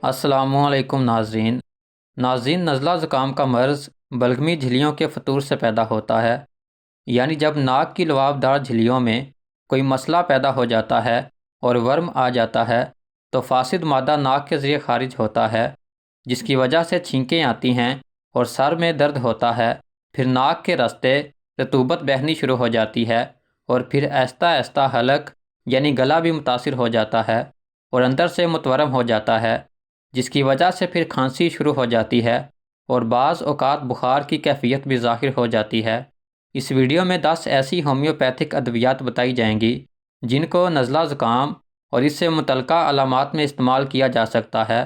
السلام علیکم ناظرین، نزلہ زکام کا مرض بلغمی جھلیوں کے فطور سے پیدا ہوتا ہے، یعنی جب ناک کی لعاب دار جھلیوں میں کوئی مسئلہ پیدا ہو جاتا ہے اور ورم آ جاتا ہے تو فاسد مادہ ناک کے ذریعے خارج ہوتا ہے، جس کی وجہ سے چھینکیں آتی ہیں اور سر میں درد ہوتا ہے۔ پھر ناک کے رستے رطوبت بہنی شروع ہو جاتی ہے اور پھر آہستہ آہستہ حلق یعنی گلا بھی متاثر ہو جاتا ہے اور اندر سے متورم ہو جاتا ہے، جس کی وجہ سے پھر کھانسی شروع ہو جاتی ہے اور بعض اوقات بخار کی کیفیت بھی ظاہر ہو جاتی ہے۔ اس ویڈیو میں 10 ایسی ہومیوپیتھک ادویات بتائی جائیں گی جن کو نزلہ زکام اور اس سے متعلقہ علامات میں استعمال کیا جا سکتا ہے،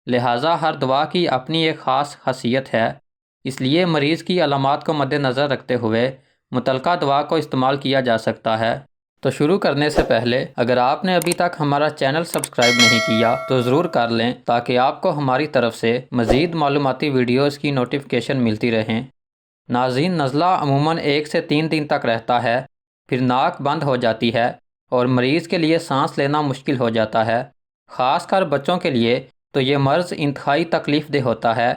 لہٰذا ہر دوا کی اپنی ایک خاص خاصیت ہے، اس لیے مریض کی علامات کو مد نظر رکھتے ہوئے متعلقہ دوا کو استعمال کیا جا سکتا ہے۔ تو شروع کرنے سے پہلے اگر آپ نے ابھی تک ہمارا چینل سبسکرائب نہیں کیا تو ضرور کر لیں تاکہ آپ کو ہماری طرف سے مزید معلوماتی ویڈیوز کی نوٹیفیکیشن ملتی رہیں۔ ناظرین، نزلہ عموماً 1 سے 3 دن تک رہتا ہے، پھر ناک بند ہو جاتی ہے اور مریض کے لیے سانس لینا مشکل ہو جاتا ہے۔ خاص کر بچوں کے لیے تو یہ مرض انتہائی تکلیف دہ ہوتا ہے،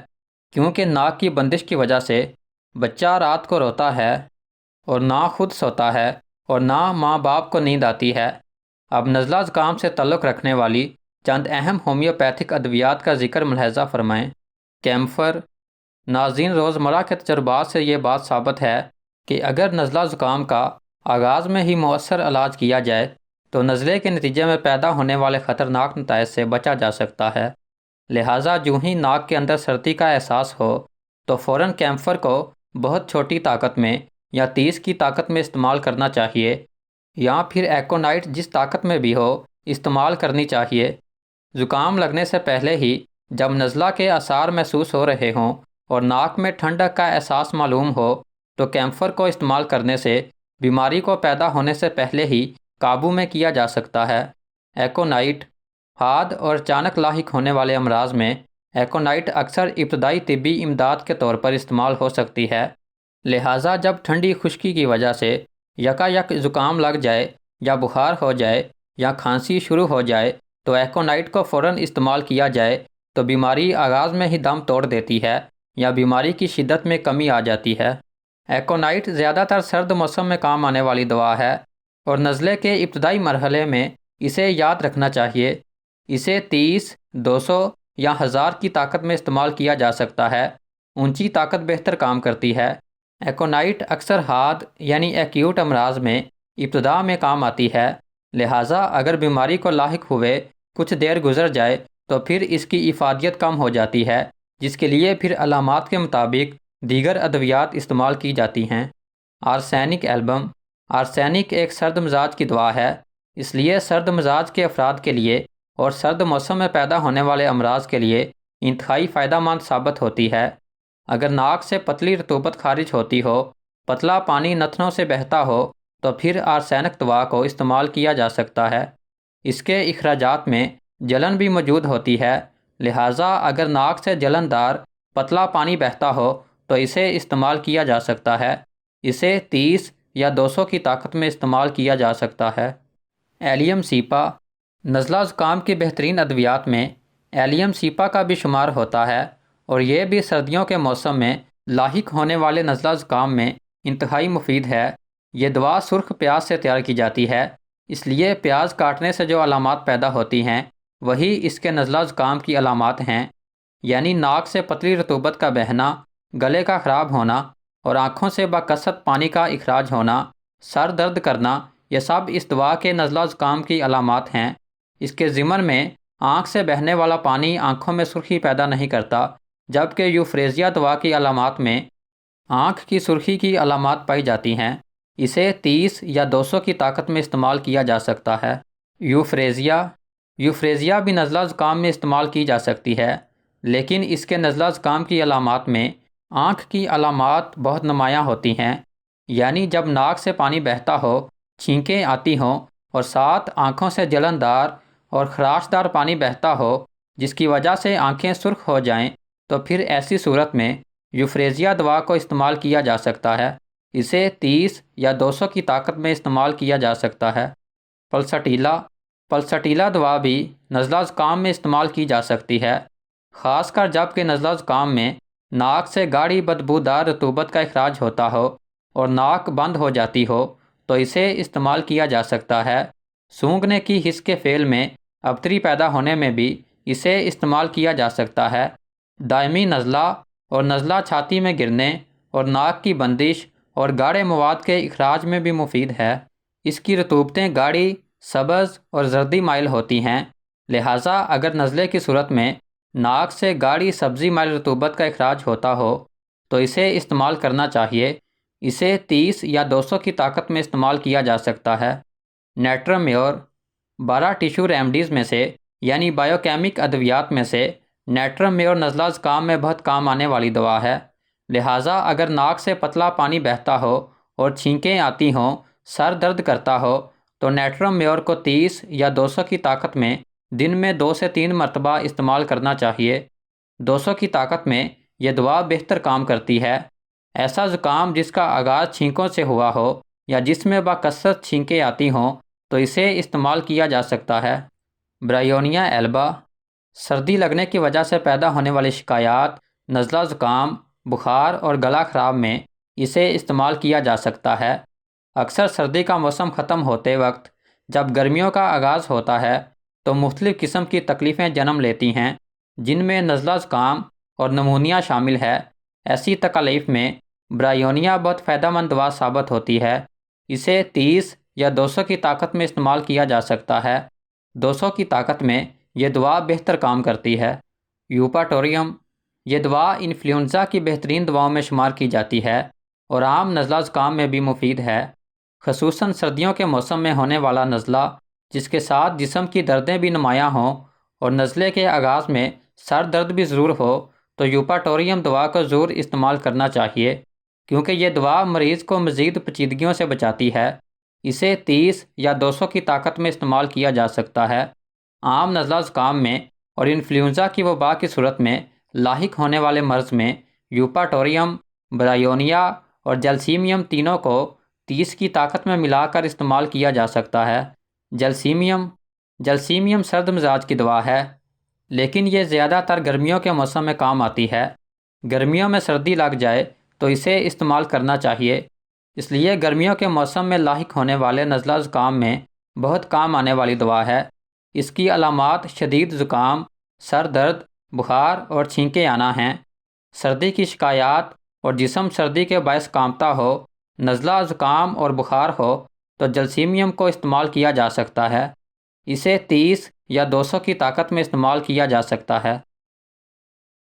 کیونکہ ناک کی بندش کی وجہ سے بچہ رات کو روتا ہے اور نہ خود سوتا ہے اور نہ ماں باپ کو نیند آتی ہے۔ اب نزلہ زکام سے تعلق رکھنے والی چند اہم ہومیوپیتھک ادویات کا ذکر ملاحظہ فرمائیں۔ کیمفر۔ ناظرین، روزمرہ کے تجربات سے یہ بات ثابت ہے کہ اگر نزلہ زکام کا آغاز میں ہی مؤثر علاج کیا جائے تو نزلے کے نتیجے میں پیدا ہونے والے خطرناک نتائج سے بچا جا سکتا ہے، لہٰذا جو ہی ناک کے اندر سردی کا احساس ہو تو فوراً کیمفر کو بہت چھوٹی طاقت میں یا 30 کی طاقت میں استعمال کرنا چاہیے، یا پھر ایکونائٹ جس طاقت میں بھی ہو استعمال کرنی چاہیے۔ زکام لگنے سے پہلے ہی جب نزلہ کے آثار محسوس ہو رہے ہوں اور ناک میں ٹھنڈک کا احساس معلوم ہو تو کیمفر کو استعمال کرنے سے بیماری کو پیدا ہونے سے پہلے ہی قابو میں کیا جا سکتا ہے۔ ایکونائٹ۔ حاد اور اچانک لاحق ہونے والے امراض میں ایکونائٹ اکثر ابتدائی طبی امداد کے طور پر استعمال ہو سکتی ہے، لہٰذا جب ٹھنڈی خشکی کی وجہ سے یکا زکام لگ جائے یا بخار ہو جائے یا کھانسی شروع ہو جائے تو ایکونائٹ کو فوراً استعمال کیا جائے تو بیماری آغاز میں ہی دم توڑ دیتی ہے یا بیماری کی شدت میں کمی آ جاتی ہے۔ ایکونائٹ زیادہ تر سرد موسم میں کام آنے والی دوا ہے اور نزلے کے ابتدائی مرحلے میں اسے یاد رکھنا چاہیے۔ اسے 30، 200 یا 1000 کی طاقت میں استعمال کیا جا سکتا ہے، اونچی طاقت بہتر کام کرتی ہے۔ ایکونائٹ اکثر حاد یعنی ایکیوٹ امراض میں ابتدا میں کام آتی ہے، لہٰذا اگر بیماری کو لاحق ہوئے کچھ دیر گزر جائے تو پھر اس کی افادیت کم ہو جاتی ہے، جس کے لیے پھر علامات کے مطابق دیگر ادویات استعمال کی جاتی ہیں۔ Arsenic album. آرسینک ایک سرد مزاج کی دوا ہے، اس لیے سرد مزاج کے افراد کے لیے اور سرد موسم میں پیدا ہونے والے امراض کے لیے انتہائی فائدہ مند ثابت ہوتی ہے۔ اگر ناک سے پتلی رطوبت خارج ہوتی ہو، پتلا پانی نتنوں سے بہتا ہو تو پھر آرسینک دوا کو استعمال کیا جا سکتا ہے۔ اس کے اخراجات میں جلن بھی موجود ہوتی ہے، لہٰذا اگر ناک سے جلن دار پتلا پانی بہتا ہو تو اسے استعمال کیا جا سکتا ہے۔ اسے 30 یا 200 کی طاقت میں استعمال کیا جا سکتا ہے۔ ایلیم سیپا۔ نزلہ زکام کی بہترین ادویات میں ایلیم سیپا کا بھی شمار ہوتا ہے اور یہ بھی سردیوں کے موسم میں لاحق ہونے والے نزلہ زکام میں انتہائی مفید ہے۔ یہ دوا سرخ پیاز سے تیار کی جاتی ہے، اس لیے پیاز کاٹنے سے جو علامات پیدا ہوتی ہیں وہی اس کے نزلہ زکام کی علامات ہیں، یعنی ناک سے پتلی رطوبت کا بہنا، گلے کا خراب ہونا اور آنکھوں سے بکثرت پانی کا اخراج ہونا، سر درد کرنا، یہ سب اس دوا کے نزلہ زکام کی علامات ہیں۔ اس کے ضمن میں آنکھ سے بہنے والا پانی آنکھوں میں سرخی پیدا نہیں کرتا، جبکہ یوفریزیا دوا کی علامات میں آنکھ کی سرخی کی علامات پائی جاتی ہیں۔ اسے 30 یا 200 کی طاقت میں استعمال کیا جا سکتا ہے۔ یوفریزیا بھی نزلہ زکام میں استعمال کی جا سکتی ہے، لیکن اس کے نزلہ زکام کی علامات میں آنکھ کی علامات بہت نمایاں ہوتی ہیں، یعنی جب ناک سے پانی بہتا ہو، چھینکیں آتی ہوں اور ساتھ آنکھوں سے جلن دار اور خراش دار پانی بہتا ہو جس کی وجہ سے آنکھیں سرخ ہو جائیں تو پھر ایسی صورت میں یوفریزیا دوا کو استعمال کیا جا سکتا ہے۔ اسے 30 یا 200 کی طاقت میں استعمال کیا جا سکتا ہے۔ پلسٹیلا۔ پلسٹیلا دوا بھی نزلہ زکام میں استعمال کی جا سکتی ہے، خاص کر جب کہ نزلہ زکام میں ناک سے گاڑھی بدبودار رطوبت کا اخراج ہوتا ہو اور ناک بند ہو جاتی ہو تو اسے استعمال کیا جا سکتا ہے۔ سونگھنے کی حس کے فعل میں ابتری پیدا ہونے میں بھی اسے استعمال کیا جا سکتا ہے۔ دائمی نزلہ اور نزلہ چھاتی میں گرنے اور ناک کی بندش اور گاڑھے مواد کے اخراج میں بھی مفید ہے۔ اس کی رطوبتیں گاڑھی، سبز اور زردی مائل ہوتی ہیں، لہٰذا اگر نزلے کی صورت میں ناک سے گاڑھی سبزی مائل رطوبت کا اخراج ہوتا ہو تو اسے استعمال کرنا چاہیے۔ اسے 30 یا 200 کی طاقت میں استعمال کیا جا سکتا ہے۔ نیٹرم میور 12 ٹیشو ریمیڈیز میں سے یعنی بائیوکیمک ادویات میں سے نیٹرم میور نزلہ زکام میں بہت کام آنے والی دوا ہے، لہٰذا اگر ناک سے پتلا پانی بہتا ہو اور چھینکیں آتی ہوں، سر درد کرتا ہو تو نیٹرم میور کو 30 یا 200 کی طاقت میں دن میں 2 سے 3 مرتبہ استعمال کرنا چاہیے۔ 200 کی طاقت میں یہ دوا بہتر کام کرتی ہے۔ ایسا زکام جس کا آغاز چھینکوں سے ہوا ہو یا جس میں بکثرت چھینکیں آتی ہوں تو اسے استعمال کیا جا سکتا ہے۔ برایونیا ایلبا سردی لگنے کی وجہ سے پیدا ہونے والی شکایات، نزلہ زکام، بخار اور گلا خراب میں اسے استعمال کیا جا سکتا ہے۔ اکثر سردی کا موسم ختم ہوتے وقت جب گرمیوں کا آغاز ہوتا ہے تو مختلف قسم کی تکلیفیں جنم لیتی ہیں، جن میں نزلہ زکام اور نمونیا شامل ہے۔ ایسی تکالیف میں برایونیا بہت فائدہ مند دوا ثابت ہوتی ہے۔ اسے 30 یا 200 کی طاقت میں استعمال کیا جا سکتا ہے۔ 200 کی طاقت میں یہ دوا بہتر کام کرتی ہے۔ یوپاٹوریم یہ دوا انفلوئنزا کی بہترین دواؤں میں شمار کی جاتی ہے اور عام نزلہ زکام میں بھی مفید ہے، خصوصاً سردیوں کے موسم میں ہونے والا نزلہ جس کے ساتھ جسم کی دردیں بھی نمایاں ہوں اور نزلے کے آغاز میں سر درد بھی ضرور ہو تو یوپاٹوریم دوا کو ضرور استعمال کرنا چاہیے، کیونکہ یہ دوا مریض کو مزید پیچیدگیوں سے بچاتی ہے۔ اسے 30 یا 200 کی طاقت میں استعمال کیا جا سکتا ہے۔ عام نزلہ زکام میں اور انفلوئنزا کی وبا کی صورت میں لاحق ہونے والے مرض میں یوپاٹوریم، برایونیا اور جلسیمیم تینوں کو 30 کی طاقت میں ملا کر استعمال کیا جا سکتا ہے۔ جلسیمیم سرد مزاج کی دوا ہے، لیکن یہ زیادہ تر گرمیوں کے موسم میں کام آتی ہے۔ گرمیوں میں سردی لگ جائے تو اسے استعمال کرنا چاہیے، اس لیے گرمیوں کے موسم میں لاحق ہونے والے نزلہ زکام میں بہت کام آنے والی دوا ہے۔ اس کی علامات شدید زکام، سر درد، بخار اور چھینکیں آنا ہیں۔ سردی کی شکایات اور جسم سردی کے باعث کانپتا ہو، نزلہ زکام اور بخار ہو تو جلسیمیم کو استعمال کیا جا سکتا ہے۔ اسے 30 یا 200 کی طاقت میں استعمال کیا جا سکتا ہے۔